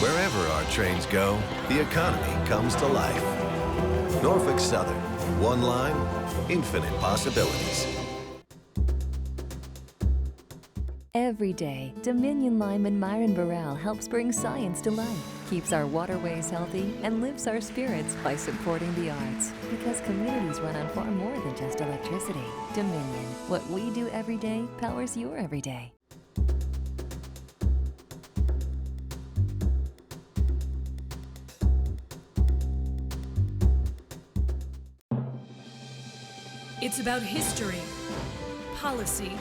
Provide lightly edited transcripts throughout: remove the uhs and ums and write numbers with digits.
Wherever our trains go, the economy comes to life. Norfolk Southern, one line, infinite possibilities. Every day, Dominion Lineman Myron Burrell helps bring science to life, keeps our waterways healthy, and lifts our spirits by supporting the arts. Because communities run on far more than just electricity. Dominion, what we do every day powers your every day. It's about history, policy,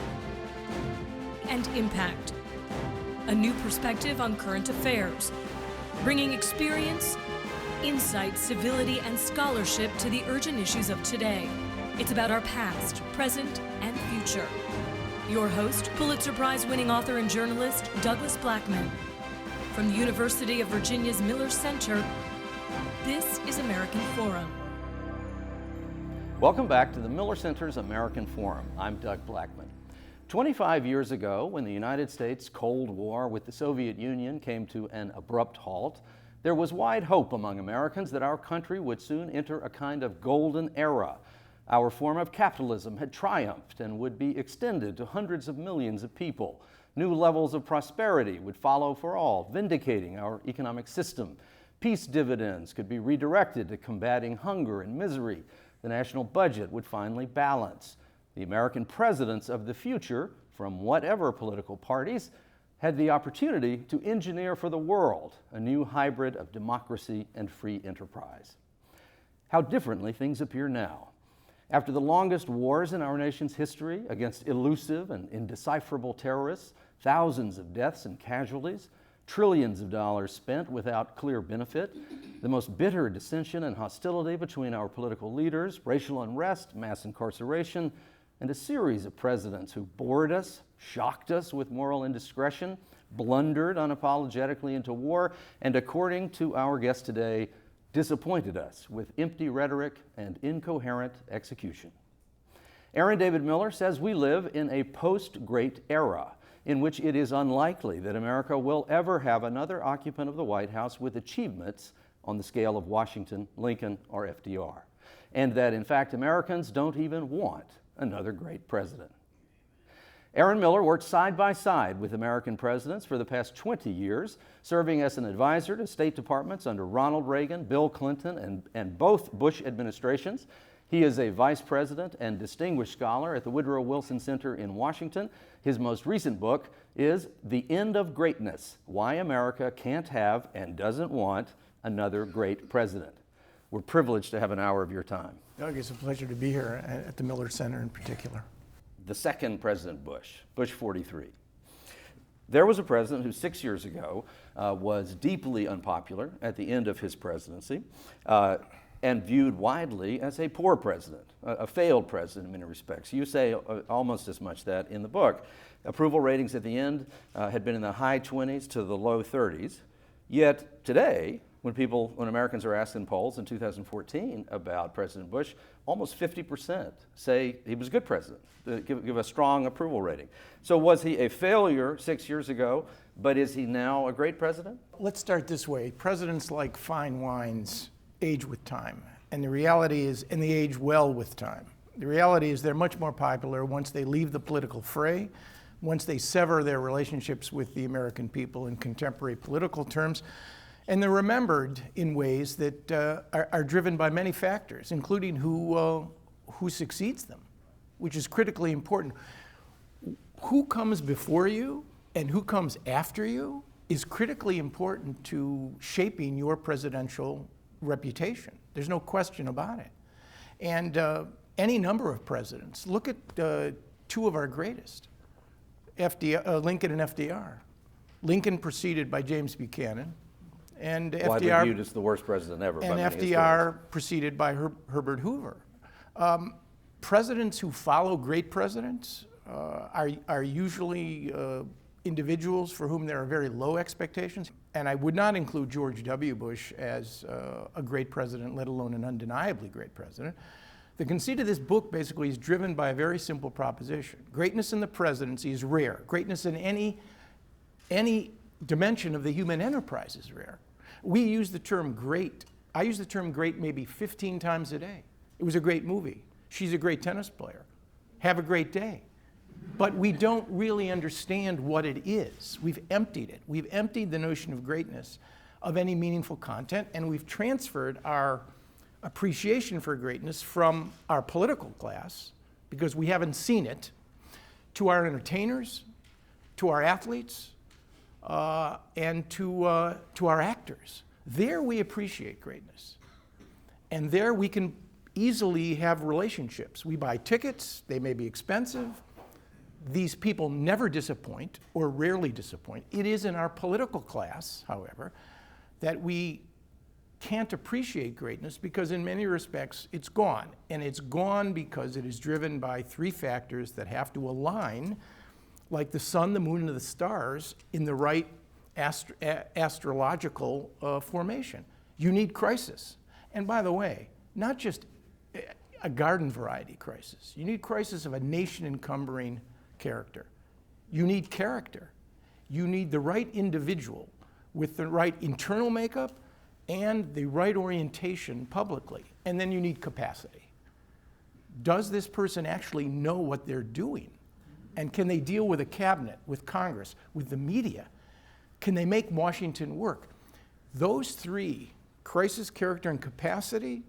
and impact. A new perspective on current affairs, bringing experience, insight, civility, and scholarship to the urgent issues of today. It's about our past, present, and future. Your host, Pulitzer Prize-winning author and journalist, Douglas Blackman. From the University of Virginia's Miller Center, this is American Forum. Welcome back to the Miller Center's American Forum. I'm Doug Blackman. 25 years ago, when the United States' Cold War with the Soviet Union came to an abrupt halt, there was wide hope among Americans that our country would soon enter a kind of golden era. Our form of capitalism had triumphed and would be extended to hundreds of millions of people. New levels of prosperity would follow for all, vindicating our economic system. Peace dividends could be redirected to combating hunger and misery. The national budget would finally balance. The American presidents of the future, from whatever political parties, had the opportunity to engineer for the world a new hybrid of democracy and free enterprise. How differently things appear now. After the longest wars in our nation's history against elusive and indecipherable terrorists, thousands of deaths and casualties, trillions of dollars spent without clear benefit, the most bitter dissension and hostility between our political leaders, racial unrest, mass incarceration, and a series of presidents who bored us, shocked us with moral indiscretion, blundered unapologetically into war, and according to our guest today, disappointed us with empty rhetoric and incoherent execution. Aaron David Miller says we live in a post-great era in which it is unlikely that America will ever have another occupant of the White House with achievements on the scale of Washington, Lincoln, or FDR, and that in fact Americans don't even want another great president. Aaron Miller worked side by side with American presidents for the past 20 years, serving as an advisor to State Departments under Ronald Reagan, Bill Clinton, and both Bush administrations. He is a vice president and distinguished scholar at the Woodrow Wilson Center in Washington. His most recent book is The End of Greatness: Why America Can't Have and Doesn't Want Another Great President. We're privileged to have an hour of your time. Doug, it's a pleasure to be here at the Miller Center in particular. The second President Bush, Bush 43. There was a president who 6 years ago was deeply unpopular at the end of his presidency and viewed widely as a poor president, a failed president in many respects. You say almost as much that in the book. Approval ratings at the end had been in the high 20s to the low 30s. Yet today, when Americans are asked in polls in 2014 about President Bush, almost 50% say he was a good president, give a strong approval rating. So was he a failure 6 years ago, but is he now a great president? Let's start this way. Presidents, like fine wines, age with time. And the reality is, and they age well with time. The reality is they're much more popular once they leave the political fray, once they sever their relationships with the American people in contemporary political terms. And they're remembered in ways that are driven by many factors, including who succeeds them, which is critically important. Who comes before you and who comes after you is critically important to shaping your presidential reputation. There's no question about it. And any number of presidents, look at two of our greatest, Lincoln and FDR. Lincoln preceded by James Buchanan, and Widely FDR viewed as the worst president ever. and FDR preceded by Herbert Hoover. Presidents who follow great presidents are usually individuals for whom there are very low expectations. And I would not include George W. Bush as a great president, let alone an undeniably great president. The conceit of this book basically is driven by a very simple proposition. Greatness in the presidency is rare. Greatness in any dimension of the human enterprise is rare. We use the term great. I use the term great maybe 15 times a day. It was a great movie. She's a great tennis player. Have a great day. But we don't really understand what it is. We've emptied it. We've emptied the notion of greatness of any meaningful content, and we've transferred our appreciation for greatness from our political class, because we haven't seen it, to our entertainers, to our athletes, and to our actors. There we appreciate greatness. And there we can easily have relationships. We buy tickets, they may be expensive. These people never disappoint, or rarely disappoint. It is in our political class, however, that we can't appreciate greatness because in many respects it's gone. And it's gone because it is driven by three factors that have to align, like the sun, the moon, and the stars, in the right astrological formation. You need crisis. And by the way, not just a garden variety crisis. You need crisis of a nation encumbering character. You need character. You need the right individual with the right internal makeup and the right orientation publicly. And then you need capacity. Does this person actually know what they're doing? And can they deal with a cabinet, with Congress, with the media? Can they make Washington work? Those three, crisis, character, and capacity,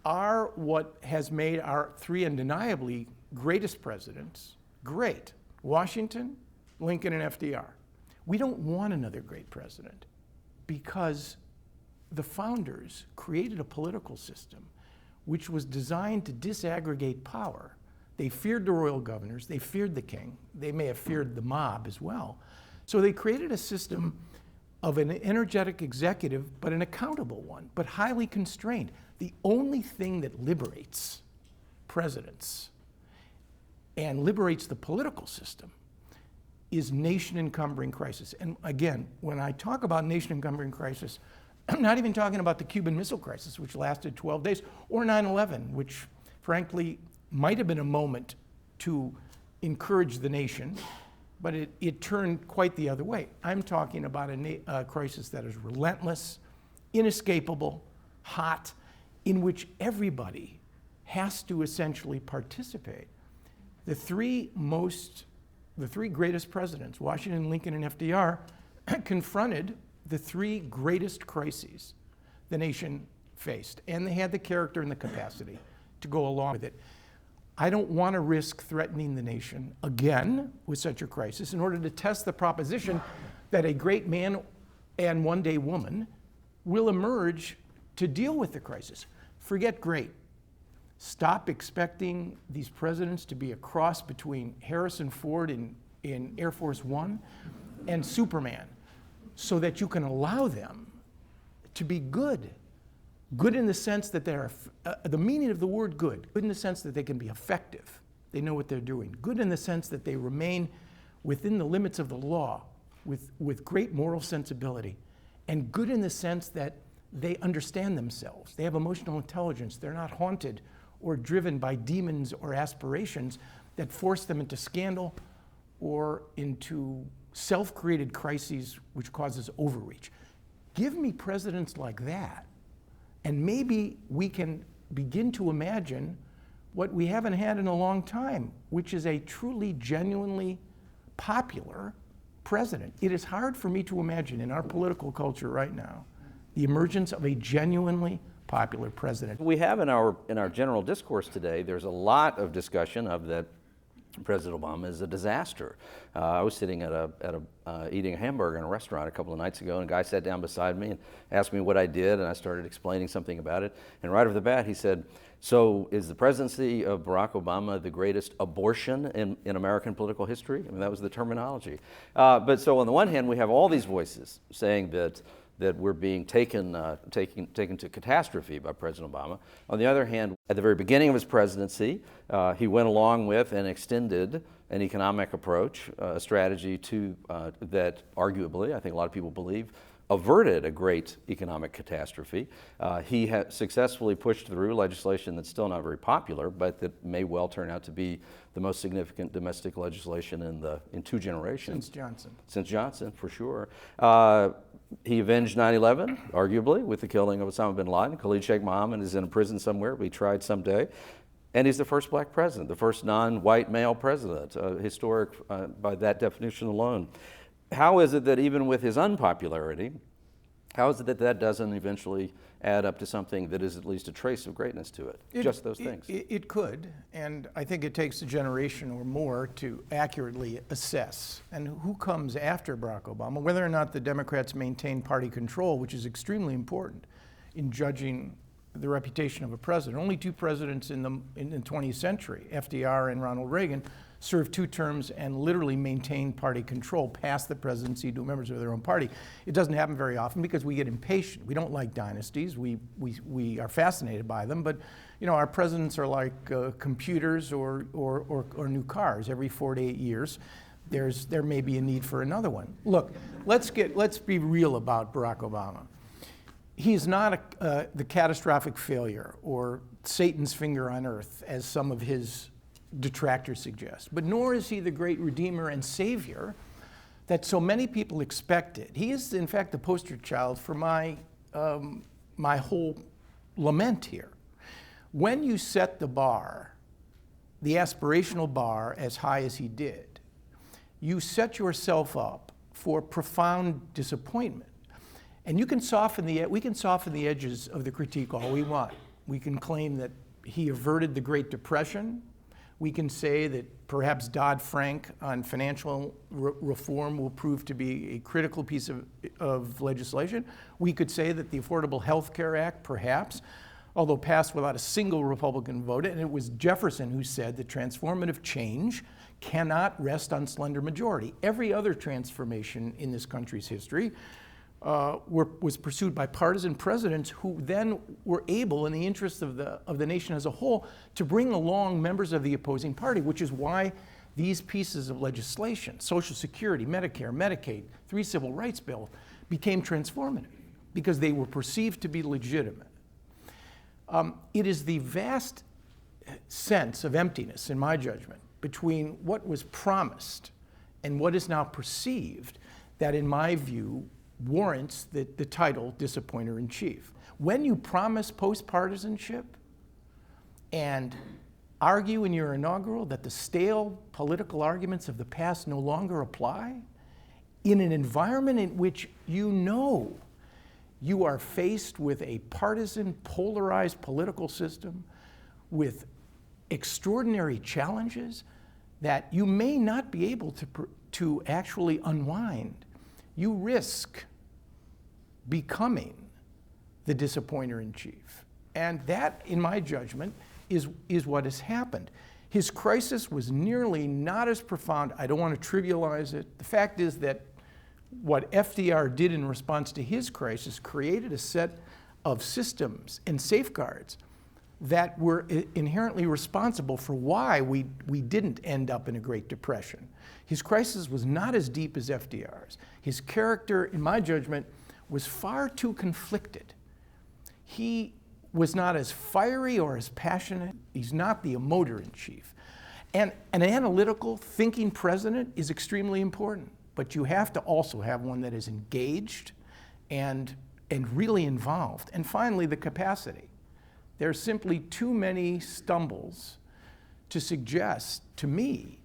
are what has made our three undeniably greatest presidents great. Washington, Lincoln, and FDR. We don't want another great president because the founders created a political system which was designed to disaggregate power. They feared the royal governors, they feared the king, they may have feared the mob as well. So they created a system of an energetic executive, but an accountable one, but highly constrained. The only thing that liberates presidents and liberates the political system is nation-encumbering crisis. And again, when I talk about nation-encumbering crisis, I'm not even talking about the Cuban Missile Crisis, which lasted 12 days, or 9/11, which frankly might have been a moment to encourage the nation, but it turned quite the other way. I'm talking about a crisis that is relentless, inescapable, hot, in which everybody has to essentially participate. The three greatest presidents, Washington, Lincoln, and FDR, confronted the three greatest crises the nation faced, and they had the character and the capacity to go along with it. I don't want to risk threatening the nation again with such a crisis in order to test the proposition that a great man and one day woman will emerge to deal with the crisis. Forget great. Stop expecting these presidents to be a cross between Harrison Ford in Air Force One and Superman, so that you can allow them to be good. Good in the sense that they're, the meaning of the word good in the sense that they can be effective. They know what they're doing. Good in the sense that they remain within the limits of the law with great moral sensibility. And good in the sense that they understand themselves. They have emotional intelligence. They're not haunted or driven by demons or aspirations that force them into scandal or into self-created crises which causes overreach. Give me presidents like that, and maybe we can begin to imagine what we haven't had in a long time, which is a truly, genuinely popular president. It is hard for me to imagine in our political culture right now the emergence of a genuinely popular president. We have in our general discourse today, there's a lot of discussion of that President Obama is a disaster. I was sitting eating a hamburger in a restaurant a couple of nights ago, and a guy sat down beside me and asked me what I did, and I started explaining something about it. And right off the bat, he said, "So is the presidency of Barack Obama the greatest abortion in American political history?" I mean, that was the terminology. But so on the one hand, we have all these voices saying that we're being taken to catastrophe by President Obama. On the other hand, at the very beginning of his presidency, he went along with and extended an economic approach, a strategy that arguably, I think a lot of people believe, averted a great economic catastrophe. He successfully pushed through legislation that's still not very popular, but that may well turn out to be the most significant domestic legislation in 2 generations. Since Johnson, for sure. He avenged 9/11, arguably, with the killing of Osama bin Laden. Khalid Sheikh Mohammed is in a prison somewhere, be tried someday. And he's the first black president, the first non-white male president, historic by that definition alone. How is it that even with his unpopularity, how is it that that doesn't eventually add up to something that is at least a trace of greatness to it? Just those things. It could, and I think it takes a generation or more to accurately assess. And who comes after Barack Obama, whether or not the Democrats maintain party control, which is extremely important in judging the reputation of a president. Only 2 presidents in the 20th century, FDR and Ronald Reagan, served 2 terms and literally maintained party control, passed the presidency to members of their own party. It doesn't happen very often because we get impatient. We don't like dynasties. We are fascinated by them, but our presidents are like computers or new cars. Every 4 to 8 years, there may be a need for another one. Look, let's be real about Barack Obama. He's not the catastrophic failure or Satan's finger on earth, as some of his detractors suggest, but nor is he the great redeemer and savior that so many people expected. He is, in fact, the poster child for my whole lament here. When you set the bar, the aspirational bar, as high as he did, you set yourself up for profound disappointment. And we can soften the edges of the critique all we want. We can claim that he averted the Great Depression. We can say that perhaps Dodd-Frank on financial reform will prove to be a critical piece of legislation. We could say that the Affordable Health Care Act, perhaps, although passed without a single Republican vote, and it was Jefferson who said that transformative change cannot rest on slender majority. Every other transformation in this country's history was pursued by partisan presidents who then were able, in the interest of the nation as a whole, to bring along members of the opposing party, which is why these pieces of legislation, Social Security, Medicare, Medicaid, 3 civil rights bills, became transformative because they were perceived to be legitimate. It is the vast sense of emptiness, in my judgment, between what was promised and what is now perceived that, in my view, warrants the title disappointer in chief. When you promise post-partisanship and argue in your inaugural that the stale political arguments of the past no longer apply, in an environment in which you are faced with a partisan, polarized political system with extraordinary challenges that you may not be able to actually unwind, you risk becoming the disappointer in chief. And that, in my judgment, is what has happened. His crisis was nearly not as profound. I don't want to trivialize it. The fact is that what FDR did in response to his crisis created a set of systems and safeguards that were inherently responsible for why we didn't end up in a Great Depression. His crisis was not as deep as FDR's. His character, in my judgment, was far too conflicted. He was not as fiery or as passionate. He's not the emoter-in-chief. And an analytical, thinking president is extremely important, but you have to also have one that is engaged and really involved. And finally, the capacity. There are simply too many stumbles to suggest to me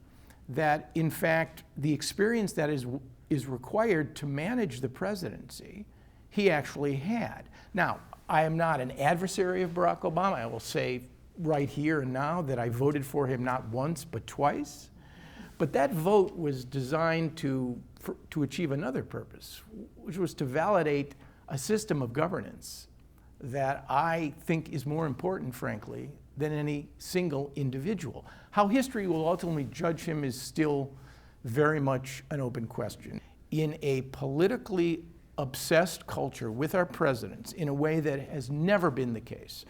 that, in fact, the experience that is required to manage the presidency, he actually had. Now, I am not an adversary of Barack Obama. I will say right here and now that I voted for him not once but twice. But that vote was designed to achieve another purpose, which was to validate a system of governance that I think is more important, frankly, than any single individual. How history will ultimately judge him is still very much an open question. In a politically obsessed culture with our presidents in a way that has never been the case,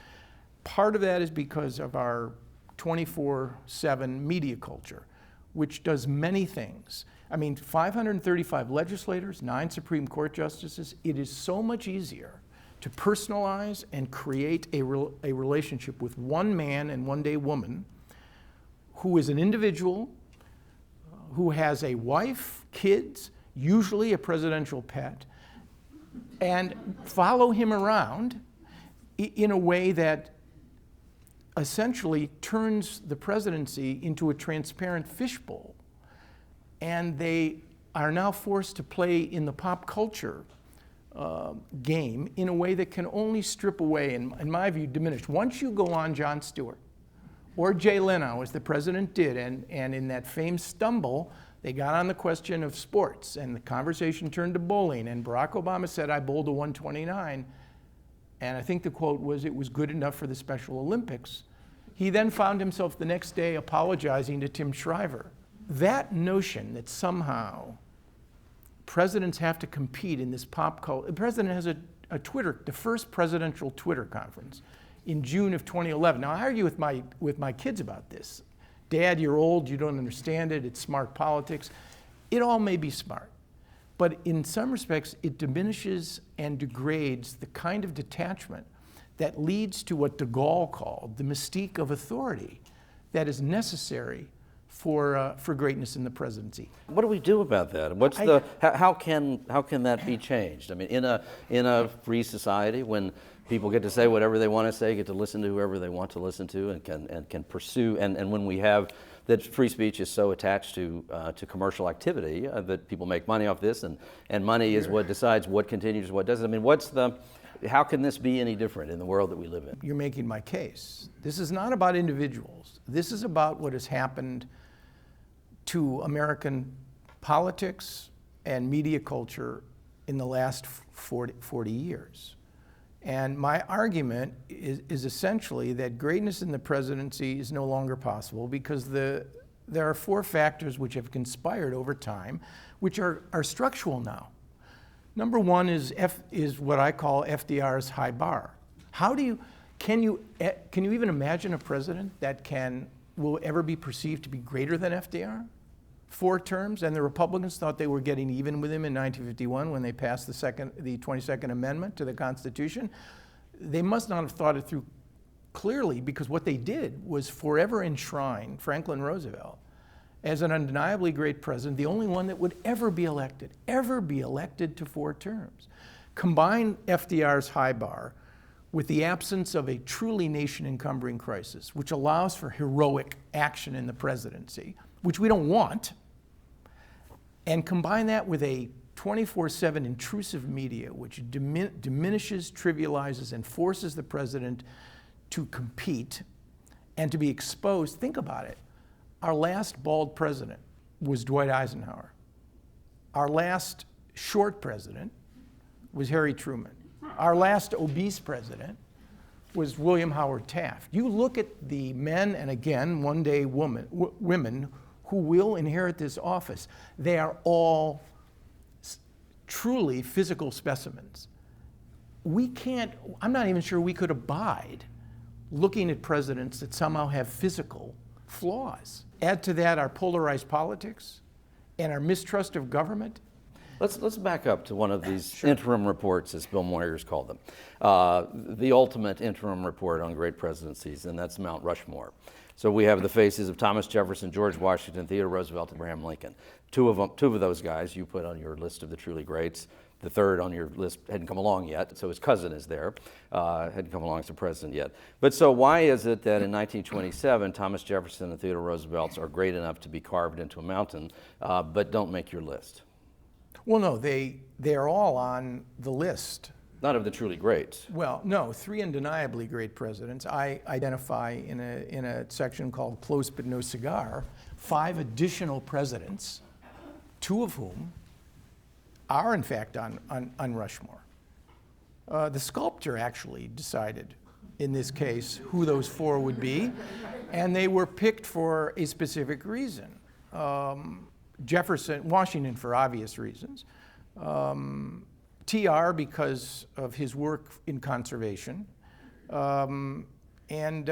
part of that is because of our 24/7 media culture, which does many things. I mean, 535 legislators, 9 Supreme Court justices. It is so much easier to personalize and create a relationship with one man and one day woman who is an individual, who has a wife, kids, usually a presidential pet, and follow him around in a way that essentially turns the presidency into a transparent fishbowl. And they are now forced to play in the pop culture game in a way that can only strip away, in my view, diminish. Once you go on Jon Stewart or Jay Leno, as the president did, and in that famed stumble, they got on the question of sports, and the conversation turned to bowling, and Barack Obama said, I bowled a 129, and I think the quote was, it was good enough for the Special Olympics. He then found himself the next day apologizing to Tim Shriver. That notion that somehow presidents have to compete in this pop culture. The president has a Twitter, the first presidential Twitter conference in June of 2011. Now, I argue with my kids about this. Dad, you're old, you don't understand it, it's smart politics. It all may be smart, but in some respects, it diminishes and degrades the kind of detachment that leads to what de Gaulle called the mystique of authority that is necessary for greatness in the presidency. What do we do about that? How can that be changed? I mean, in a free society, when people get to say whatever they want to say, get to listen to whoever they want to listen to, and can pursue, and when we have that free speech is so attached to commercial activity that people make money off this, and money is what decides what continues, what doesn't. I mean, how can this be any different in the world that we live in? You're making my case. This is not about individuals. This is about what has happened to American politics and media culture in the last 40 years. And my argument is essentially that greatness in the presidency is no longer possible because there are 4 factors which have conspired over time, which are structural now. Number 1 is what I call FDR's high bar. Can you even imagine a president that will ever be perceived to be greater than FDR? 4 terms, and the Republicans thought they were getting even with him in 1951 when they passed the 22nd Amendment to the Constitution. They must not have thought it through clearly, because what they did was forever enshrine Franklin Roosevelt as an undeniably great president, the only one that would ever be elected to 4 terms. Combine FDR's high bar with the absence of a truly nation-encumbering crisis, which allows for heroic action in the presidency, which we don't want, and combine that with a 24/7 intrusive media, which diminishes, trivializes, and forces the president to compete and to be exposed. Think about it. Our last bald president was Dwight Eisenhower. Our last short president was Harry Truman. Our last obese president was William Howard Taft. You look at the men, and again, one day women who will inherit this office. They are all truly physical specimens. I'm not even sure we could abide looking at presidents that somehow have physical flaws. Add to that our polarized politics and our mistrust of government. Let's back up to one of these interim reports, as Bill Moyers called them. The ultimate interim report on great presidencies, and that's Mount Rushmore. So we have the faces of Thomas Jefferson, George Washington, Theodore Roosevelt, Abraham Lincoln. Two of those guys you put on your list of the truly greats. The third on your list hadn't come along yet, so his cousin is there. Hadn't come along as a president yet. But so why is it that in 1927, Thomas Jefferson and Theodore Roosevelt are great enough to be carved into a mountain, but don't make your list? Well, no, they're all on the list. Not of the truly greats. Well, no, 3 undeniably great presidents. I identify in a section called Close But No Cigar 5 additional presidents, 2 of whom are in fact on Rushmore. The sculptor actually decided in this case who those 4 would be, and they were picked for a specific reason. Washington for obvious reasons. TR because of his work in conservation, and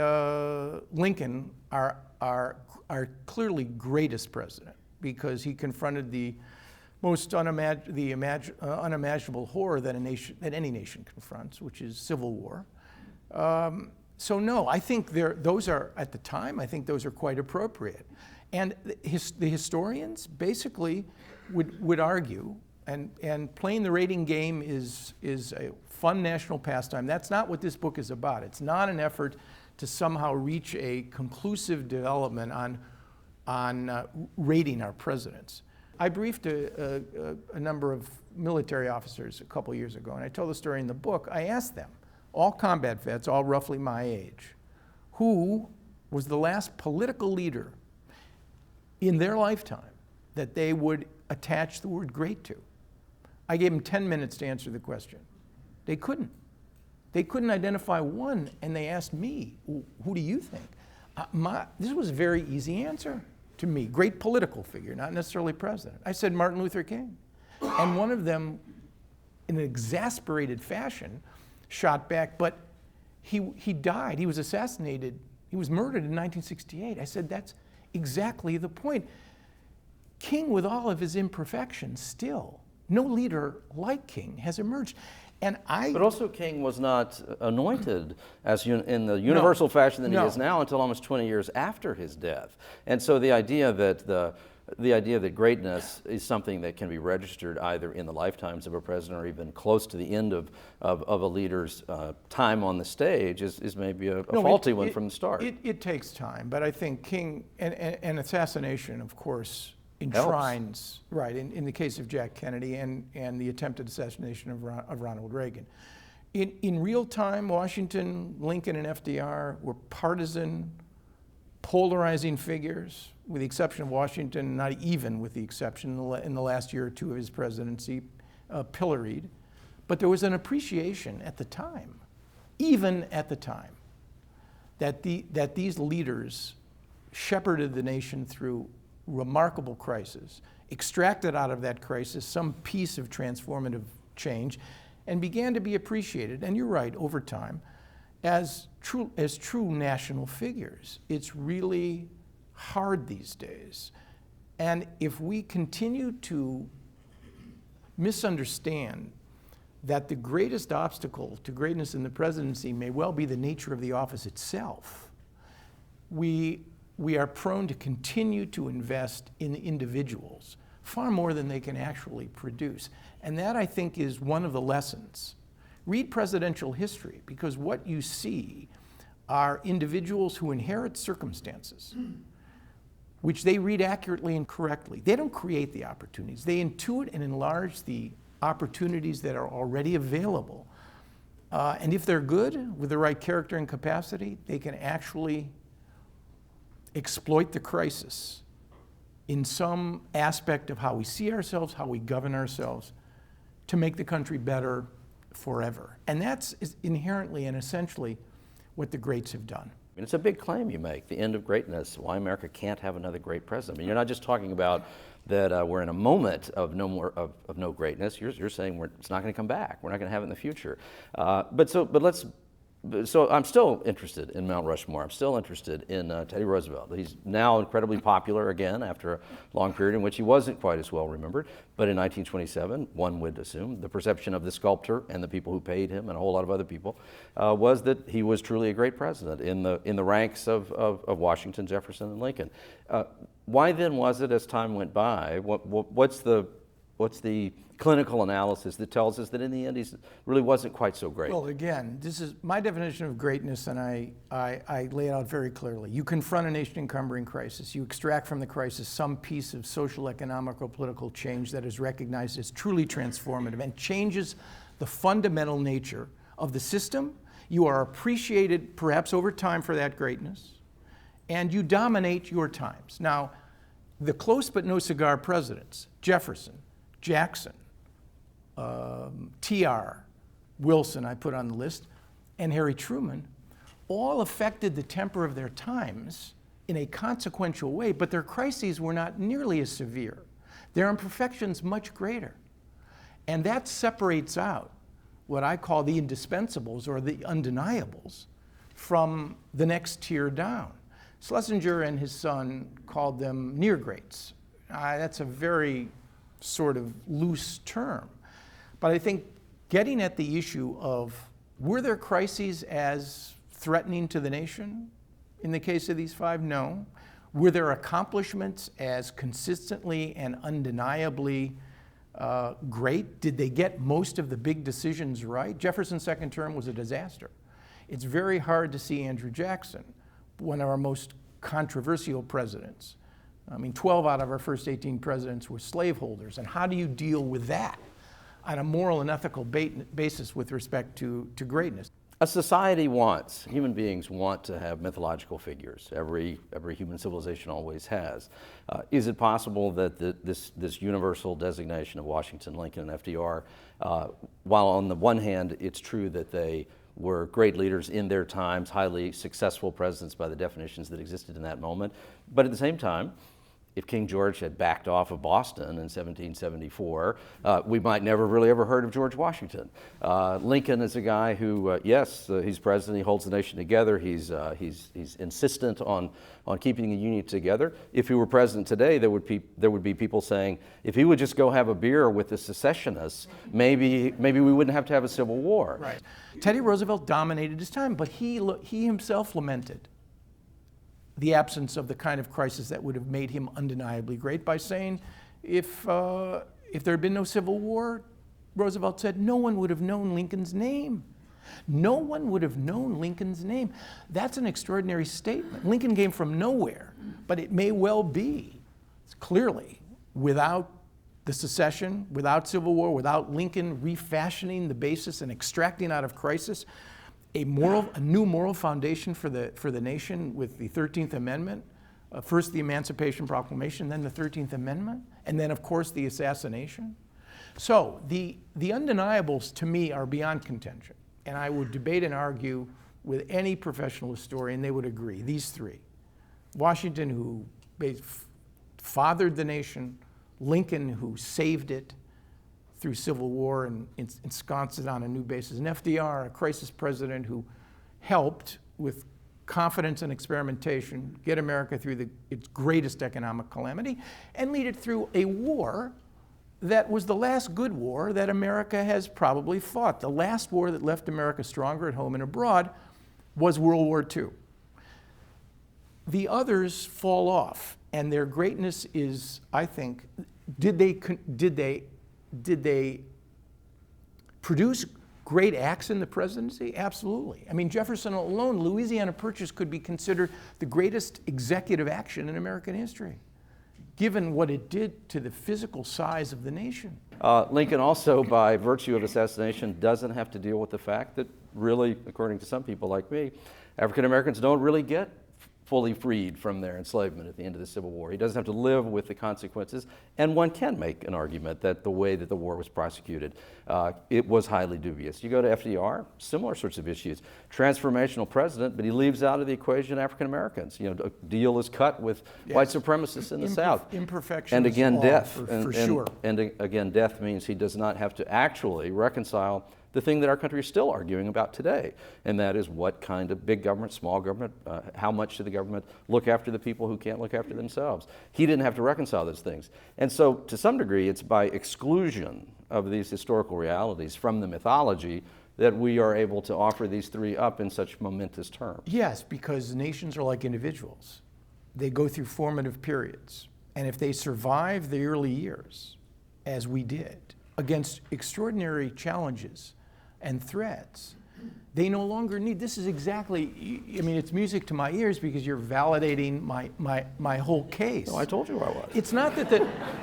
Lincoln are clearly greatest president because he confronted the most unimaginable horror that any nation confronts, which is civil war. So no, I think those are, at the time, I think those are quite appropriate. And the historians basically would argue, and playing the rating game is a fun national pastime. That's not what this book is about. It's not an effort to somehow reach a conclusive development on rating our presidents. I briefed a number of military officers a couple years ago, and I told the story in the book. I asked them, all combat vets, all roughly my age, who was the last political leader in their lifetime that they would attach the word great to. I gave them 10 minutes to answer the question. They couldn't. They couldn't identify one, and they asked me, who do you think? This was a very easy answer to me. Great political figure, not necessarily president. I said Martin Luther King. And one of them, in an exasperated fashion, shot back, but he died. He was assassinated. He was murdered in 1968. I said, that's exactly the point. King, with all of his imperfections, still, no leader like King has emerged. But also King was not anointed in the universal fashion that he is now until almost 20 years after his death. And so the idea that greatness is something that can be registered either in the lifetimes of a president or even close to the end of a leader's time on the stage is maybe a faulty one from the start. It takes time, but I think King, and assassination, of course, enshrines, right, in the case of Jack Kennedy and the attempted assassination of Ronald Reagan. In real time, Washington, Lincoln, and FDR were partisan, polarizing figures, with the exception of Washington, not even with the exception in the last year or two of his presidency, pilloried. But there was an appreciation at the time, even at the time, that these leaders shepherded the nation through remarkable crisis, extracted out of that crisis some piece of transformative change, and began to be appreciated, and you're right, over time, as true national figures. It's really hard these days. And if we continue to misunderstand that the greatest obstacle to greatness in the presidency may well be the nature of the office itself, we are prone to continue to invest in individuals far more than they can actually produce. And that, I think, is one of the lessons. Read presidential history, because what you see are individuals who inherit circumstances which they read accurately and correctly. They don't create the opportunities. They intuit and enlarge the opportunities that are already available. And if they're good, with the right character and capacity, they can actually exploit the crisis in some aspect of how we see ourselves, how we govern ourselves, to make the country better forever. And that's inherently and essentially what the greats have done. I mean, it's a big claim you make, the end of greatness, why America can't have another great president. I mean, you're not just talking about that we're in a moment of no greatness. You're saying it's not going to come back. We're not going to have it in the future. So I'm still interested in Mount Rushmore. I'm still interested in Teddy Roosevelt. He's now incredibly popular again after a long period in which he wasn't quite as well remembered. But in 1927, one would assume, the perception of the sculptor and the people who paid him and a whole lot of other people was that he was truly a great president in the ranks of Washington, Jefferson, and Lincoln. Why then was it, as time went by, what's the clinical analysis that tells us that in the end he really wasn't quite so great? Well, again, this is my definition of greatness, and I lay it out very clearly. You confront a nation-encumbering crisis. You extract from the crisis some piece of social, economic, or political change that is recognized as truly transformative and changes the fundamental nature of the system. You are appreciated, perhaps over time, for that greatness, and you dominate your times. Now, the close but no cigar presidents, Jefferson, Jackson, TR, Wilson, I put on the list, and Harry Truman, all affected the temper of their times in a consequential way, but their crises were not nearly as severe. Their imperfections much greater. And that separates out what I call the indispensables or the undeniables from the next tier down. Schlesinger and his son called them near greats. That's a very sort of loose term. But I think getting at the issue of, were there crises as threatening to the nation in the case of these five? No. Were there accomplishments as consistently and undeniably great? Did they get most of the big decisions right? Jefferson's second term was a disaster. It's very hard to see Andrew Jackson, one of our most controversial presidents. I mean, 12 out of our first 18 presidents were slaveholders. And how do you deal with that on a moral and ethical basis with respect to greatness? A society wants, human beings want to have mythological figures. Every human civilization always has. Is it possible that this universal designation of Washington, Lincoln, and FDR, while on the one hand it's true that they were great leaders in their times, highly successful presidents by the definitions that existed in that moment, but at the same time, if King George had backed off of Boston in 1774, we might never really ever heard of George Washington. Lincoln is a guy who, yes, he's president, he holds the nation together, he's insistent on keeping the Union together. If he were president today, there would be people saying, if he would just go have a beer with the secessionists, maybe we wouldn't have to have a civil war. Right. Teddy Roosevelt dominated his time, but he himself lamented the absence of the kind of crisis that would have made him undeniably great by saying, if there had been no Civil War, Roosevelt said, no one would have known Lincoln's name. No one would have known Lincoln's name. That's an extraordinary statement. Lincoln came from nowhere, but it may well be, clearly, without the secession, without Civil War, without Lincoln refashioning the basis and extracting out of crisis a new moral foundation for the nation with the 13th Amendment, first the Emancipation Proclamation, then the 13th Amendment, and then of course the assassination. So the undeniables to me are beyond contention, and I would debate and argue with any professional historian, they would agree, these three. Washington, who fathered the nation, Lincoln, who saved it through Civil War and ensconced it on a new basis, and FDR, a crisis president who helped with confidence and experimentation get America through its greatest economic calamity and lead it through a war that was the last good war that America has probably fought. The last war that left America stronger at home and abroad was World War II. The others fall off, and their greatness is, I think, did they produce great acts in the presidency? Absolutely. I mean, Jefferson alone, Louisiana Purchase could be considered the greatest executive action in American history, given what it did to the physical size of the nation. Lincoln also, by virtue of assassination, doesn't have to deal with the fact that really, according to some people like me, African Americans don't really get fully freed from their enslavement at the end of the Civil War. He doesn't have to live with the consequences, and one can make an argument that the way that the war was prosecuted, it was highly dubious. You go to FDR, similar sorts of issues. Transformational president, but he leaves out of the equation African Americans. You know, a deal is cut with white supremacists in the South. Imperfection. And again, death. For sure. And again, death means he does not have to actually reconcile the thing that our country is still arguing about today, and that is what kind of big government, small government, how much should the government look after the people who can't look after themselves? He didn't have to reconcile those things. And so, to some degree, it's by exclusion of these historical realities from the mythology that we are able to offer these three up in such momentous terms. Yes, because nations are like individuals. They go through formative periods, and if they survive the early years, as we did, against extraordinary challenges and threats, they no longer need, this is exactly, I mean, it's music to my ears because you're validating my whole case. No, I told you I was. It's not that the,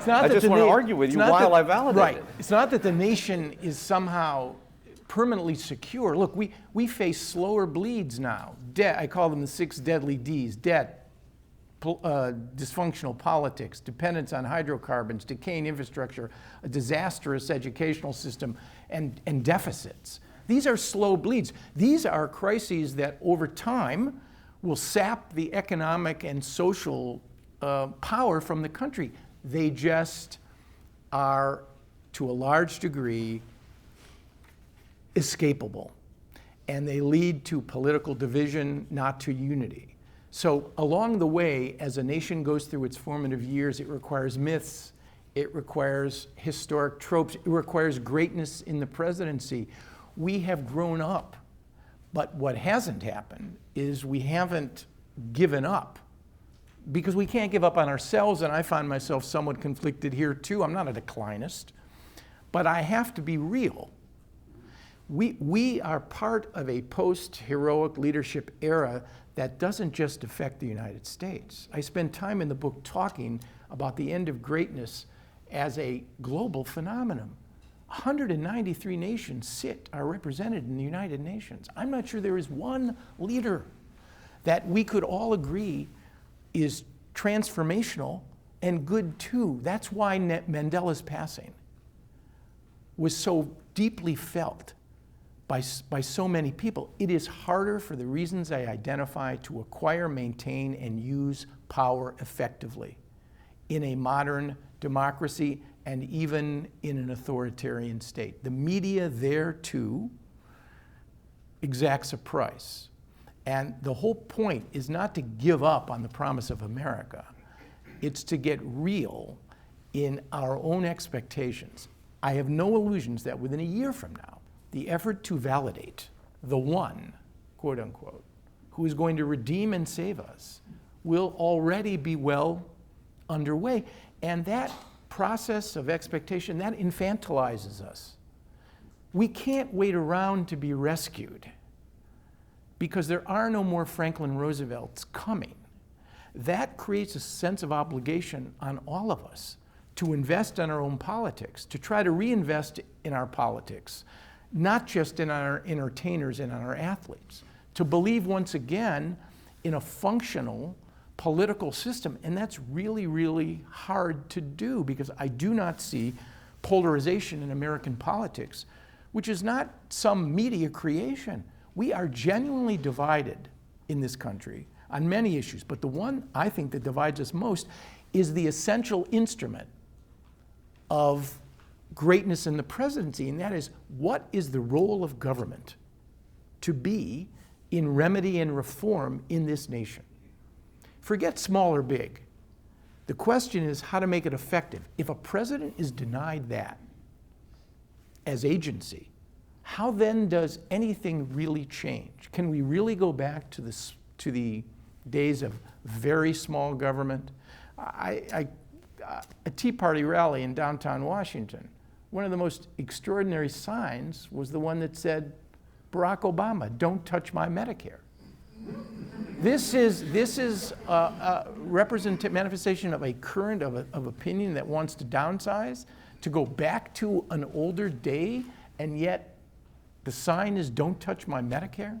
I just want to argue with you while I validate right. it. It's not that the nation is somehow permanently secure. Look, we face slower bleeds now. Debt, I call them the 6 deadly Ds: debt, dysfunctional politics, dependence on hydrocarbons, decaying infrastructure, a disastrous educational system, and deficits. These are slow bleeds. These are crises that over time will sap the economic and social power from the country. They just are, to a large degree, escapable. and they lead to political division, not to unity. So along the way, as a nation goes through its formative years, it requires myths, it requires historic tropes, it requires greatness in the presidency. We have grown up, but what hasn't happened is we haven't given up, because we can't give up on ourselves, and I find myself somewhat conflicted here too. I'm not a declinist, but I have to be real. We are part of a post-heroic leadership era that doesn't just affect the United States. I spend time in the book talking about the end of greatness as a global phenomenon. 193 nations are represented in the United Nations. I'm not sure there is one leader that we could all agree is transformational and good too. That's why Mandela's passing was so deeply felt by so many people. It is harder, for the reasons I identify, to acquire, maintain, and use power effectively in a modern democracy and even in an authoritarian state. The media there too exacts a price. And the whole point is not to give up on the promise of America. It's to get real in our own expectations. I have no illusions that within a year from now, the effort to validate the one, quote unquote, who is going to redeem and save us will already be well underway. And that process of expectation, that infantilizes us. We can't wait around to be rescued, because there are no more Franklin Roosevelts coming. That creates a sense of obligation on all of us to invest in our own politics, to try to reinvest in our politics, not just in our entertainers and our athletes, to believe once again in a functional political system. And that's really, really hard to do, because I do not see polarization in American politics, which is not some media creation. We are genuinely divided in this country on many issues, but the one I think that divides us most is the essential instrument of greatness in the presidency, and that is, what is the role of government to be in remedy and reform in this nation? Forget small or big. The question is how to make it effective. If a president is denied that as agency, how then does anything really change? Can we really go back to the days of very small government? A Tea Party rally in downtown Washington, one of the most extraordinary signs was the one that said, Barack Obama, don't touch my Medicare. This is a manifestation of a current of opinion that wants to downsize, to go back to an older day, and yet the sign is don't touch my Medicare.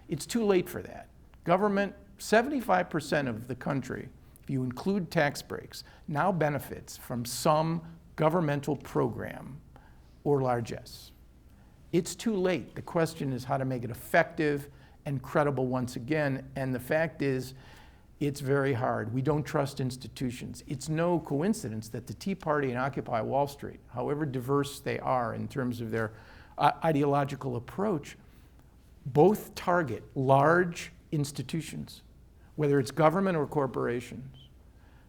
It's too late for that. Government, 75% of the country, if you include tax breaks, now benefits from some governmental program or largesse. It's too late. The question is how to make it effective and credible once again, and the fact is, it's very hard. We don't trust institutions. It's no coincidence that the Tea Party and Occupy Wall Street, however diverse they are in terms of their ideological approach, both target large institutions, whether it's government or corporations.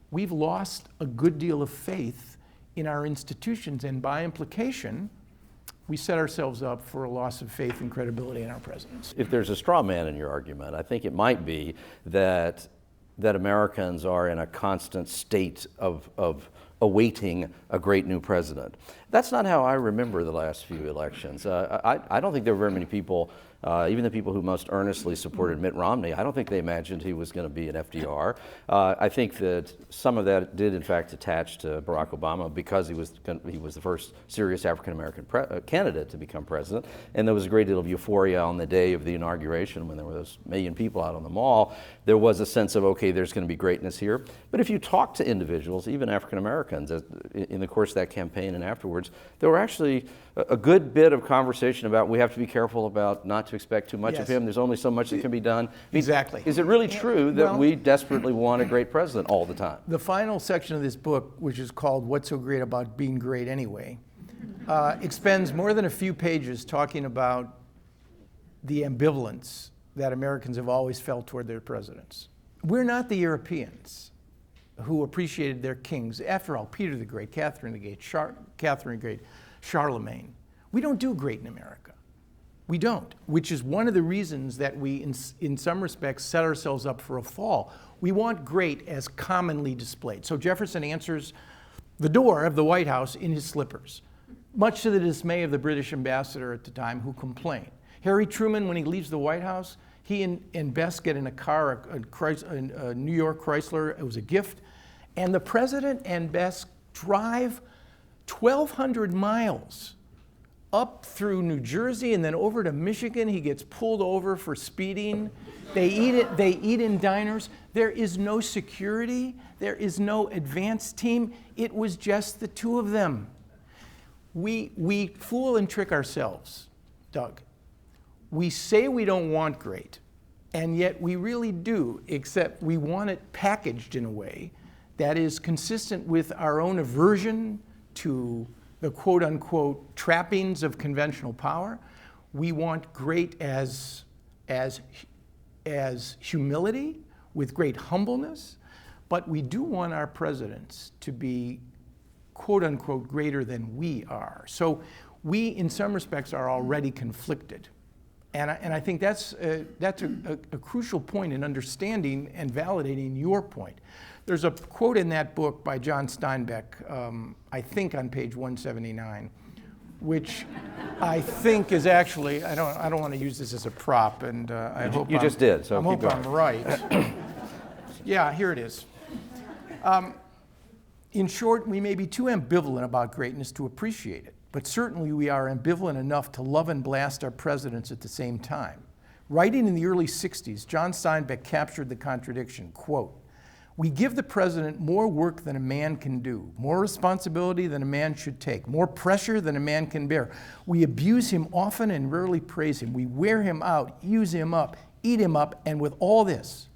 We've lost a good deal of faith in our institutions, and by implication, we set ourselves up for a loss of faith and credibility in our presidents. If there's a straw man in your argument, I think it might be that Americans are in a constant state of awaiting a great new president. That's not how I remember the last few elections. I don't think there were very many people, even the people who most earnestly supported Mitt Romney, I don't think they imagined he was going to be an FDR. I think that some of that did in fact attach to Barack Obama because he was the first serious African-American candidate to become president, and there was a great deal of euphoria on the day of the inauguration when there were those million people out on the mall. There was a sense of, okay, there's going to be greatness here. But if you talk to individuals, even African-Americans, in the course of that campaign and afterwards, there were actually a good bit of conversation about we have to be careful about not to expect too much of him. There's only so much that can be done. Exactly. Is it really true that we desperately want a great president all the time? The final section of this book, which is called What's So Great About Being Great Anyway, expends more than a few pages talking about the ambivalence that Americans have always felt toward their presidents. We're not the Europeans who appreciated their kings. After all, Peter the Great, Catherine the Great, Charlemagne. We don't do great in America. We don't, which is one of the reasons that we, in some respects, set ourselves up for a fall. We want great as commonly displayed. So Jefferson answers the door of the White House in his slippers, much to the dismay of the British ambassador at the time, who complained. Harry Truman, when he leaves the White House, he and Bess get in a car, a New York Chrysler. It was a gift. And the president and Bess drive 1,200 miles up through New Jersey and then over to Michigan. He gets pulled over for speeding. They eat in diners. There is no security. There is no advance team. It was just the two of them. We fool and trick ourselves, Doug. We say we don't want great, and yet we really do, except we want it packaged in a way that is consistent with our own aversion to the quote-unquote trappings of conventional power. We want great as humility, with great humbleness, but we do want our presidents to be quote-unquote greater than we are. So we, in some respects, are already conflicted. And I think that's a crucial point in understanding and validating your point. There's a quote in that book by John Steinbeck, I think on page 179, which I think is actually, I don't want to use this as a prop, and I hope you just did, so I hope I'm right. Yeah, here it is. In short, we may be too ambivalent about greatness to appreciate it, but certainly we are ambivalent enough to love and blast our presidents at the same time. Writing in the early 60s, John Steinbeck captured the contradiction, quote, "We give the president more work than a man can do, more responsibility than a man should take, more pressure than a man can bear. We abuse him often and rarely praise him. We wear him out, use him up, eat him up, and with all this,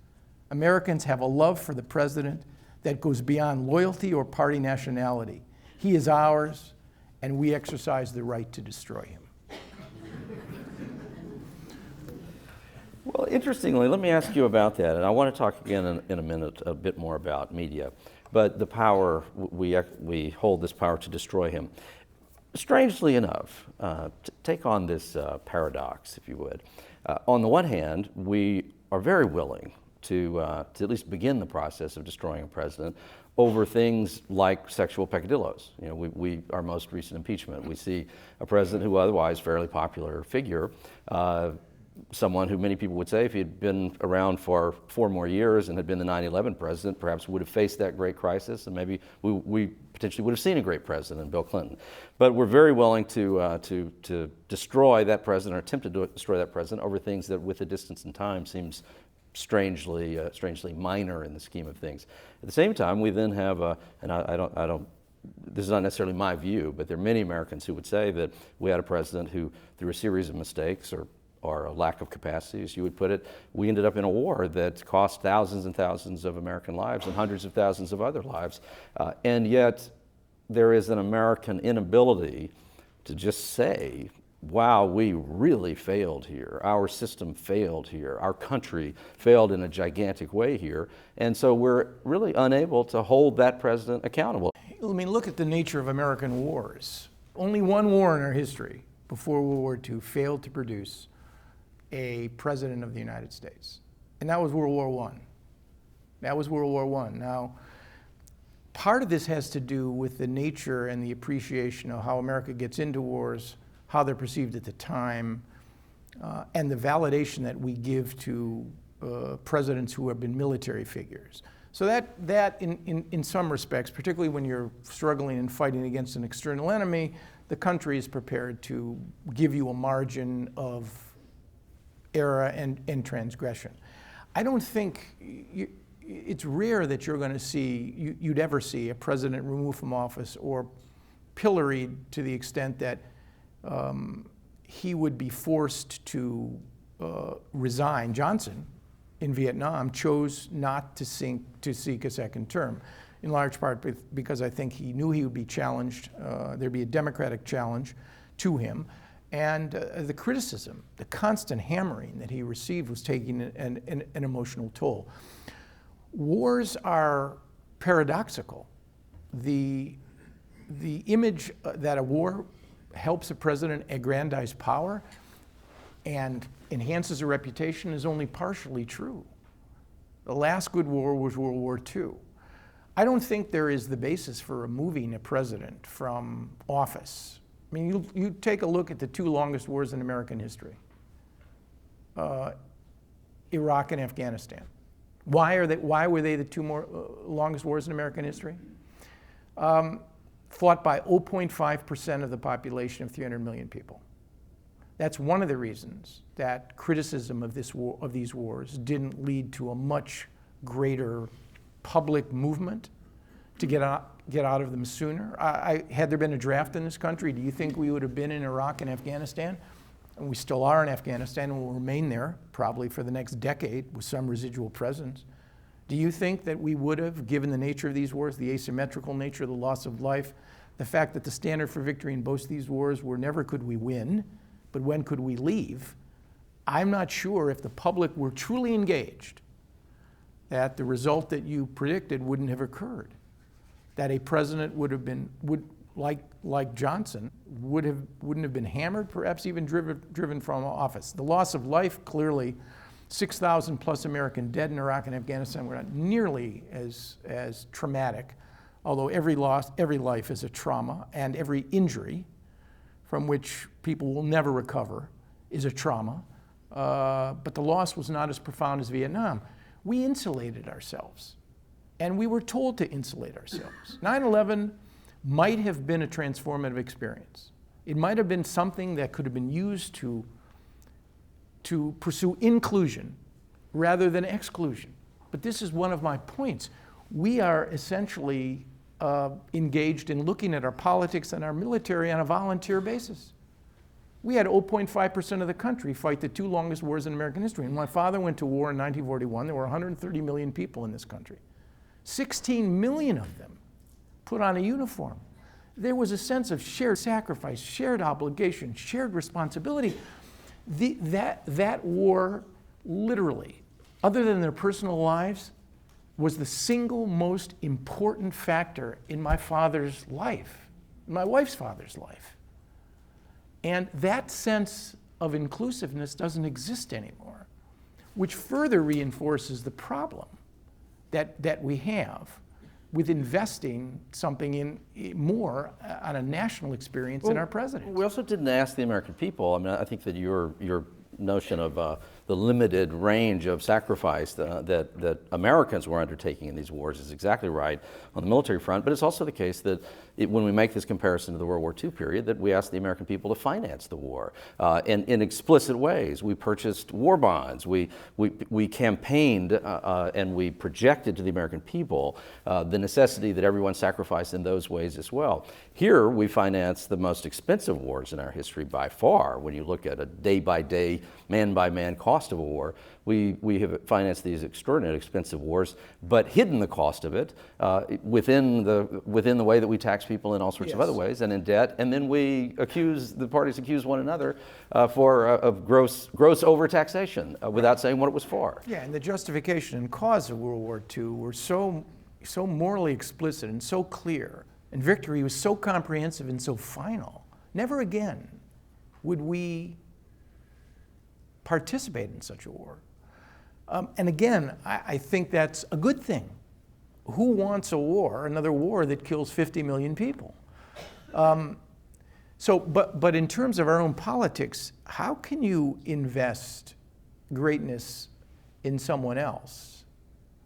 Americans have a love for the president that goes beyond loyalty or party nationality. He is ours, and we exercise the right to destroy him." Well, interestingly, let me ask you about that, and I want to talk again in a minute a bit more about media, but the power, we hold this power to destroy him. Strangely enough, take on this paradox, if you would. On the one hand, we are very willing to at least begin the process of destroying a president over things like sexual peccadillos. You know, our most recent impeachment, we see a president who otherwise fairly popular figure, someone who many people would say if he had been around for 4 more years and had been the 9/11 president, perhaps would have faced that great crisis, and maybe we potentially would have seen a great president, Bill Clinton. But we're very willing to destroy that president, or attempt to destroy that president, over things that, with the distance in time, seems strangely minor in the scheme of things. At the same time, we then have and I don't. This is not necessarily my view, but there are many Americans who would say that we had a president who, through a series of mistakes or a lack of capacity, as you would put it, we ended up in a war that cost thousands and thousands of American lives and hundreds of thousands of other lives. And yet, there is an American inability to just say, wow, we really failed here. Our system failed here. Our country failed in a gigantic way here. And so we're really unable to hold that president accountable. I mean, look at the nature of American wars. Only one war in our history before World War II failed to produce a president of the United States, and that was World War I. That was World War I. Now, part of this has to do with the nature and the appreciation of how America gets into wars, how they're perceived at the time, and the validation that we give to presidents who have been military figures. So that in some respects, particularly when you're struggling and fighting against an external enemy, the country is prepared to give you a margin of error and transgression. I don't think it's rare that you're going to see, you'd ever see a president removed from office or pilloried to the extent that he would be forced to resign. Johnson, in Vietnam, chose not to seek a second term, in large part because I think he knew he would be challenged, there'd be a Democratic challenge to him. And the criticism, the constant hammering that he received was taking an emotional toll. Wars are paradoxical. The image that a war helps a president aggrandize power and enhances a reputation is only partially true. The last good war was World War II. I don't think there is the basis for removing a president from office. I mean, you take a look at the two longest wars in American history, Iraq and Afghanistan. Why were they the two longest wars in American history? Fought by 0.5% of the population of 300 million people. That's one of the reasons that criticism of these wars didn't lead to a much greater public movement to get out of them sooner. Had there been a draft in this country, do you think we would have been in Iraq and Afghanistan? And we still are in Afghanistan and will remain there probably for the next decade with some residual presence. Do you think that we would have, given the nature of these wars, the asymmetrical nature of the loss of life, the fact that the standard for victory in both these wars were never could we win, but when could we leave? I'm not sure if the public were truly engaged that the result that you predicted wouldn't have occurred. That a president like Johnson wouldn't have been hammered, perhaps even driven from office. The loss of life, clearly, 6,000 plus American dead in Iraq and Afghanistan were not nearly as traumatic, although every life is a trauma, and every injury from which people will never recover is a trauma. But the loss was not as profound as Vietnam. We insulated ourselves, and we were told to insulate ourselves. 9/11 might have been a transformative experience. It might have been something that could have been used to pursue inclusion rather than exclusion. But this is one of my points. We are essentially engaged in looking at our politics and our military on a volunteer basis. We had 0.5% of the country fight the two longest wars in American history. And when my father went to war in 1941, there were 130 million people in this country. 16 million of them put on a uniform. There was a sense of shared sacrifice, shared obligation, shared responsibility. That war, literally, other than their personal lives, was the single most important factor in my father's life, my wife's father's life. And that sense of inclusiveness doesn't exist anymore, which further reinforces the problem that we have with investing something in more on a national experience in our president. We also didn't ask the American people. I mean, I think that your notion of the limited range of sacrifice that Americans were undertaking in these wars is exactly right on the military front, but it's also the case that when we make this comparison to the World War II period, that we asked the American people to finance the war in explicit ways. We purchased war bonds, we campaigned and we projected to the American people the necessity that everyone sacrifice in those ways as well. Here we finance the most expensive wars in our history by far. When you look at a day-by-day, man-by-man cost of a war, we have financed these extraordinarily expensive wars, but hidden the cost of it within the way that we tax people in all sorts of other ways and in debt, and then the parties accuse one another of gross overtaxation without saying what it was for. Yeah, and the justification and cause of World War II were so morally explicit and so clear, and victory was so comprehensive and so final. Never again would we participate in such a war. And again, I think that's a good thing. Who wants a war, another war that kills 50 million people? But in terms of our own politics, how can you invest greatness in someone else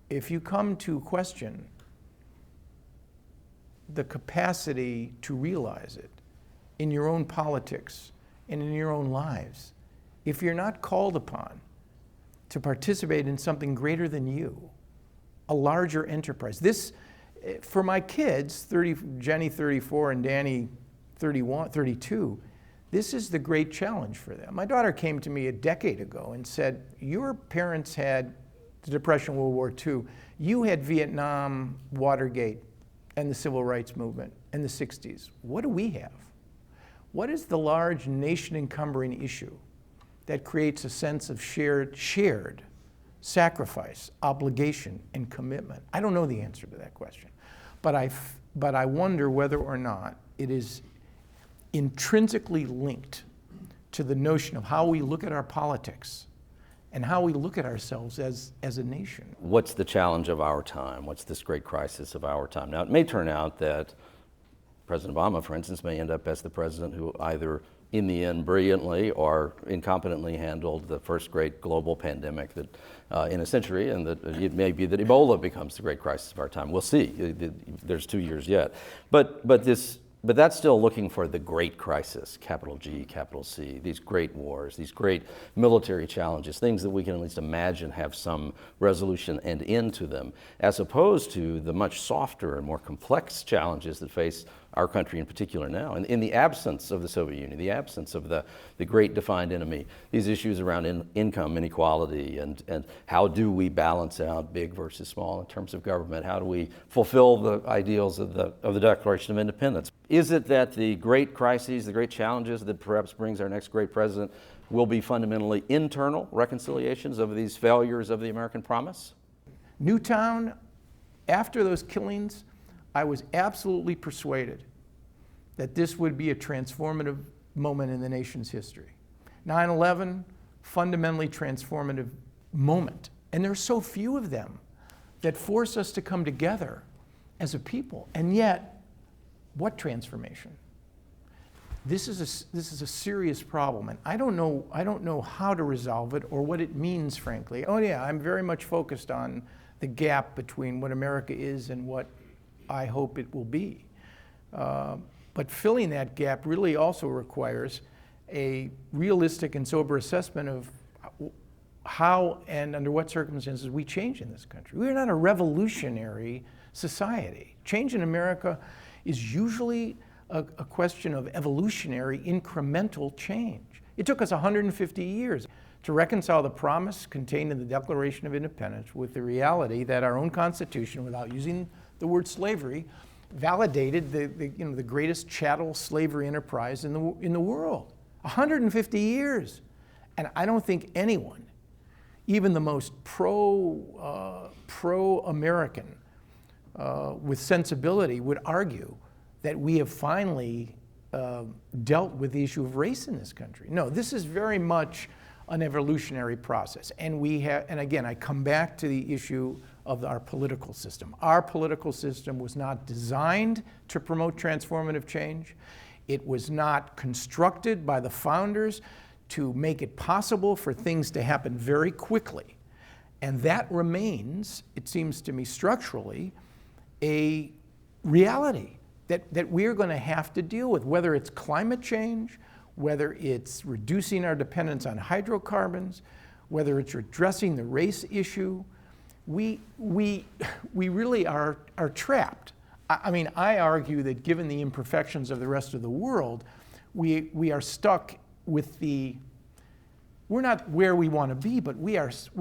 if you come to question the capacity to realize it in your own politics and in your own lives? If you're not called upon to participate in something greater than you, a larger enterprise. This, for my kids, Jenny 34 and Danny 32, this is the great challenge for them. My daughter came to me a decade ago and said, your parents had the Depression, World War II. You had Vietnam, Watergate, and the Civil Rights Movement, and the 60s. What do we have? what is the large nation-encumbering issue that creates a sense of shared sacrifice, obligation, and commitment? I don't know the answer to that question, but I wonder whether or not it is intrinsically linked to the notion of how we look at our politics and how we look at ourselves as a nation. What's the challenge of our time? What's this great crisis of our time? Now, it may turn out that President Obama, for instance, may end up as the president who either in the end brilliantly or incompetently handled the first great global pandemic that in a century, and that it may be that Ebola becomes the great crisis of our time. We'll see. There's 2 years yet. But that's still looking for the great crisis, capital G, capital C, these great wars, these great military challenges, things that we can at least imagine have some resolution and end to them, as opposed to the much softer and more complex challenges that face our country in particular now. And in the absence of the Soviet Union, the absence of the great defined enemy, these issues around income inequality and how do we balance out big versus small in terms of government? How do we fulfill the ideals of the Declaration of Independence? Is it that the great crises, the great challenges that perhaps brings our next great president will be fundamentally internal reconciliations of these failures of the American promise? Newtown, after those killings, I was absolutely persuaded that this would be a transformative moment in the nation's history. 9/11, fundamentally transformative moment. And there's so few of them that force us to come together as a people. And yet, what transformation? This is a serious problem, and I don't know how to resolve it or what it means, frankly. Oh yeah, I'm very much focused on the gap between what America is and what I hope it will be. But filling that gap really also requires a realistic and sober assessment of how and under what circumstances we change in this country. We're not a revolutionary society. Change in America is usually a question of evolutionary, incremental change. It took us 150 years to reconcile the promise contained in the Declaration of Independence with the reality that our own Constitution, without using the word slavery, validated the greatest chattel slavery enterprise in the world. 150 years. And I don't think anyone, even the most pro-American with sensibility, would argue that we have finally dealt with the issue of race in this country. No, this is very much an evolutionary process. And again, I come back to the issue of our political system. Our political system was not designed to promote transformative change. It was not constructed by the founders to make it possible for things to happen very quickly. And that remains, it seems to me structurally, a reality that we're going to have to deal with, whether it's climate change, whether it's reducing our dependence on hydrocarbons, whether it's addressing the race issue. We really are trapped. I mean, I argue that given the imperfections of the rest of the world, we are stuck with we're not where we want to be, but we have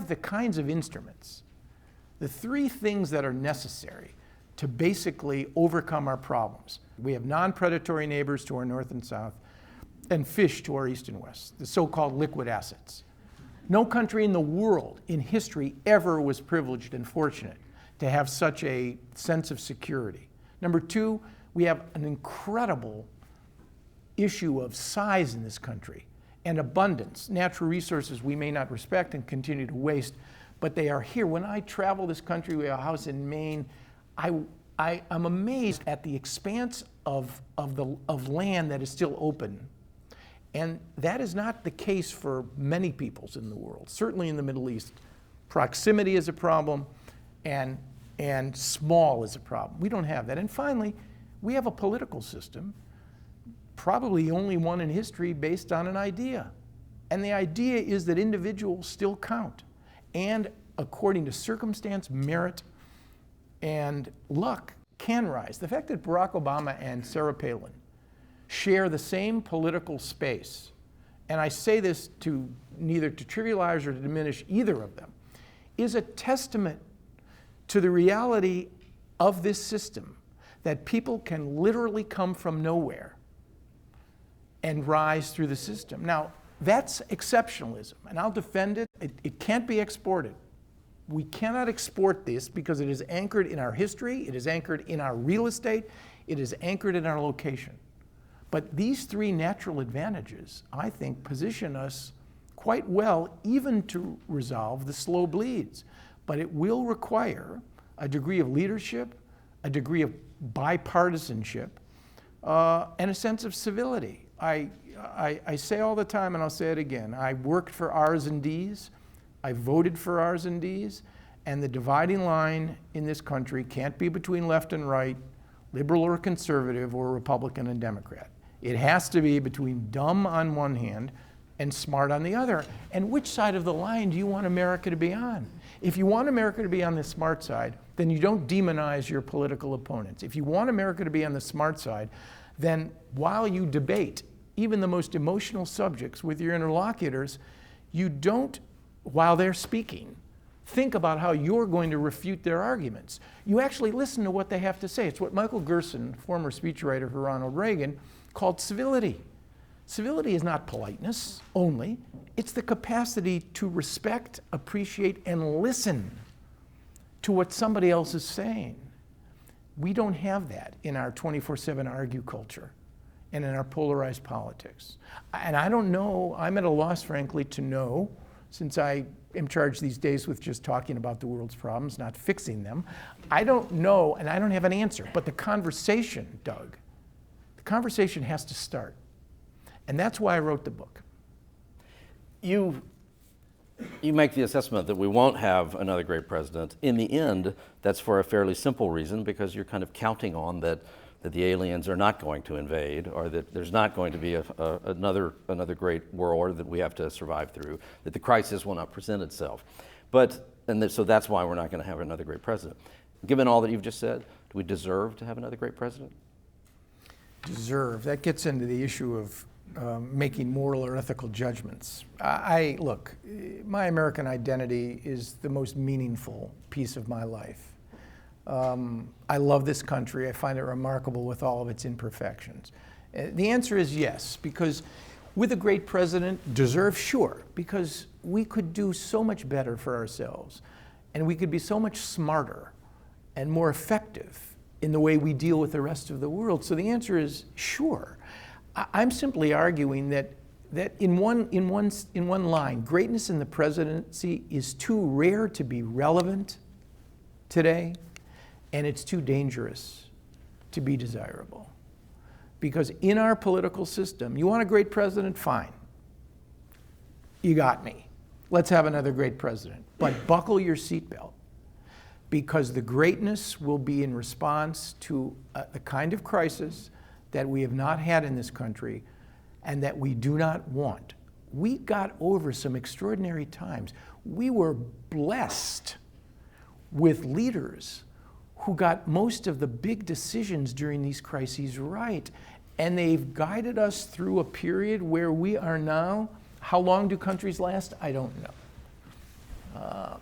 the kinds of instruments, the three things that are necessary to basically overcome our problems. We have non-predatory neighbors to our north and south, and fish to our east and west, the so-called liquid assets. No country in the world in history ever was privileged and fortunate to have such a sense of security. Number two, we have an incredible issue of size in this country and abundance. Natural resources we may not respect and continue to waste, but they are here. When I travel this country, we have a house in Maine, I'm amazed at the expanse of land that is still open. And that is not the case for many peoples in the world. Certainly in the Middle East, proximity is a problem and small is a problem. We don't have that. And finally, we have a political system, probably the only one in history based on an idea. And the idea is that individuals still count. And according to circumstance, merit, and luck can rise. The fact that Barack Obama and Sarah Palin share the same political space, and I say this neither to trivialize or to diminish either of them, is a testament to the reality of this system, that people can literally come from nowhere and rise through the system. Now, that's exceptionalism, and I'll defend it. It can't be exported. We cannot export this because it is anchored in our history, it is anchored in our real estate, it is anchored in our location. But these three natural advantages, I think, position us quite well even to resolve the slow bleeds. But it will require a degree of leadership, a degree of bipartisanship, and a sense of civility. I say all the time, and I'll say it again, I worked for R's and D's, I voted for R's and D's, and the dividing line in this country can't be between left and right, liberal or conservative, or Republican and Democrat. It has to be between dumb on one hand and smart on the other. And which side of the line do you want America to be on? If you want America to be on the smart side, then you don't demonize your political opponents. If you want America to be on the smart side, then while you debate even the most emotional subjects with your interlocutors, you don't, while they're speaking, think about how you're going to refute their arguments. You actually listen to what they have to say. It's what Michael Gerson, former speechwriter for Ronald Reagan, called civility. Civility is not politeness only. It's the capacity to respect, appreciate, and listen to what somebody else is saying. We don't have that in our 24/7 argue culture and in our polarized politics. And I don't know, I'm at a loss, frankly, to know, since I am charged these days with just talking about the world's problems, not fixing them. I don't know, and I don't have an answer. But the conversation, Doug, the conversation has to start. And that's why I wrote the book. You make the assessment that we won't have another great president. In the end, that's for a fairly simple reason, because you're kind of counting on that the aliens are not going to invade, or that there's not going to be another great world order that we have to survive through, that the crisis will not present itself. So that's why we're not going to have another great president. Given all that you've just said, do we deserve to have another great president? Deserve, that gets into the issue of making moral or ethical judgments. Look, my American identity is the most meaningful piece of my life. I love this country. I find it remarkable with all of its imperfections. The answer is yes, because with a great president, deserve, sure, because we could do so much better for ourselves, and we could be so much smarter and more effective in the way we deal with the rest of the world. So the answer is sure. I'm simply arguing that in one line, greatness in the presidency is too rare to be relevant today, and it's too dangerous to be desirable. Because in our political system, you want a great president? Fine. You got me. Let's have another great president. But buckle your seatbelt, because the greatness will be in response to the kind of crisis that we have not had in this country and that we do not want. We got over some extraordinary times. We were blessed with leaders who got most of the big decisions during these crises right. And they've guided us through a period where we are now, how long do countries last? I don't know.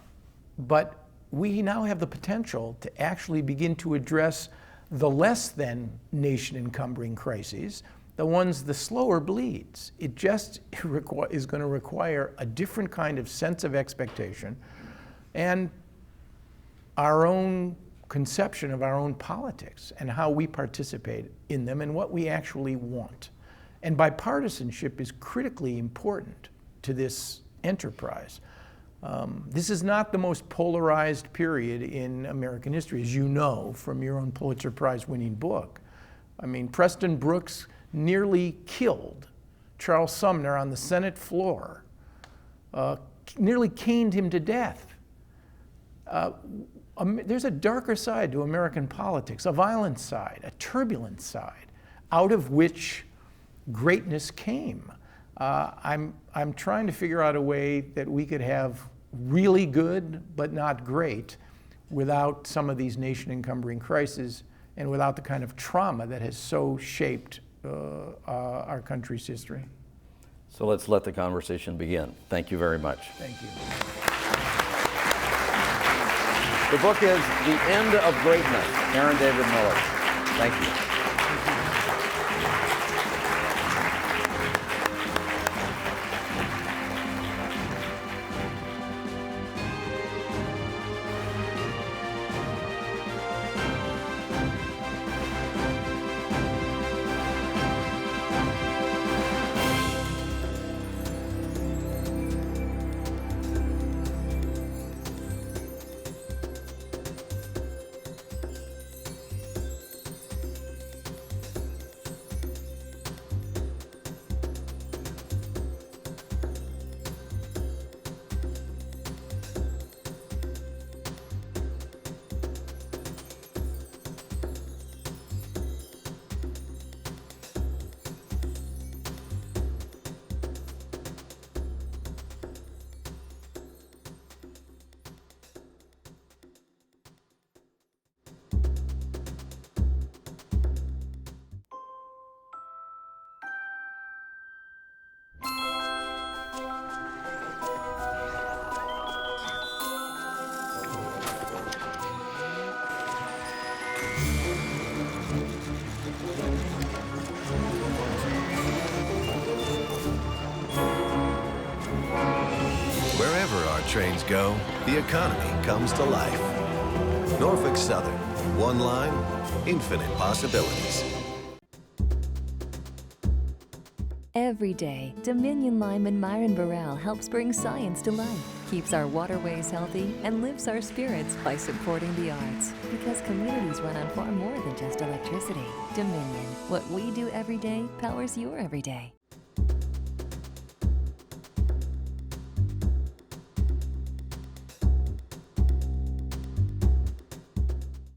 But we now have the potential to actually begin to address the less than nation encumbering crises, the ones, the slower bleeds. It just is going to require a different kind of sense of expectation and our own conception of our own politics and how we participate in them and what we actually want. And bipartisanship is critically important to this enterprise. This is not the most polarized period in American history, as you know from your own Pulitzer Prize winning book. I mean, Preston Brooks nearly killed Charles Sumner on the Senate floor, nearly caned him to death. There's a darker side to American politics, a violent side, a turbulent side, out of which greatness came. I'm trying to figure out a way that we could have really good but not great without some of these nation encumbering crises and without the kind of trauma that has so shaped our country's history. So let's let the conversation begin. Thank you very much. Thank you. The book is The End of Greatness, Aaron David Miller. Thank you. Wherever our trains go, the economy comes to life. Norfolk Southern, one line, infinite possibilities. Every day, Dominion Lineman Myron Burrell helps bring science to life, keeps our waterways healthy, and lifts our spirits by supporting the arts. Because communities run on far more than just electricity. Dominion, what we do every day powers your every day.